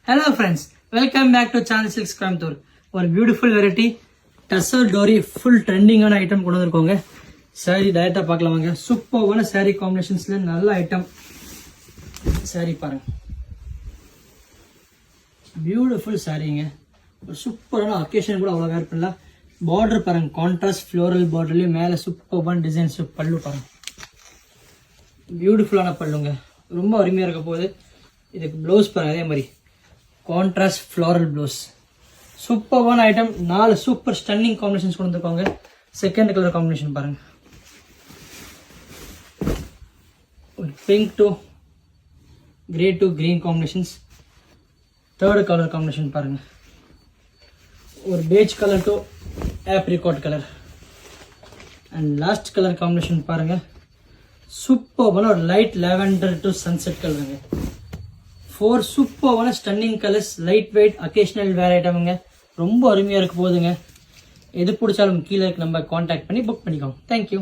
Hello friends, welcome back to Channel 6 Coimbatore. ஒரு beautiful variety tussar dori full ட்ரெண்டிங்கான item கொண்டு வந்திருக்கோங்க. சாரி டைரக்டா பார்க்கலாம் வாங்க. சூப்பரான சாரி காம்பினேஷன்ஸ்ல நல்ல ஐட்டம். சாரி பாருங்க, பியூட்டிஃபுல் சாரிங்க. ஒரு சூப்பரான அக்கேஷன் கூட அவ்வளோ வேர் பண்ணலாம். பார்டர் பாருங்க, கான்ட்ராஸ்ட் ஃப்ளோரல் பார்டர்லயும் மேலே சூப்பரான டிசைன்ஸ். பல்லு பாருங்க, பியூட்டிஃபுல்லான பல்லுங்க, ரொம்ப அருமையாக இருக்க போகுது. இதுக்கு ப்ளவுஸ் பாருங்க, அதே மாதிரி கான்ட்ராஸ்ட் ஃப்ளோரல் ப்ளவுஸ். சூப்பரான ஐட்டம். 4 சூப்பர் ஸ்டன்னிங் காம்பினேஷன்ஸ் கொண்டு வந்துருக்காங்க. செகண்ட் கலர் காம்பினேஷன் பாருங்க, ஒரு pink to grey to green combinations. Third colour combination பாருங்க, ஒரு beige colour to apricot colour. And last colour combination பாருங்க, சூப்பரான ஒரு லைட் லாவெண்டர் டு சன்செட் கலருங்க. 4 சூப்பரான stunning colours, light weight occasional wear ஐட்டமுங்க. ரொம்ப அருமையாக இருக்க போகுதுங்க. எது பிடிச்சாலும் கீழே நம்ம காண்டாக்ட் பண்ணி புக் பண்ணிக்கோங்க. தேங்க்யூ.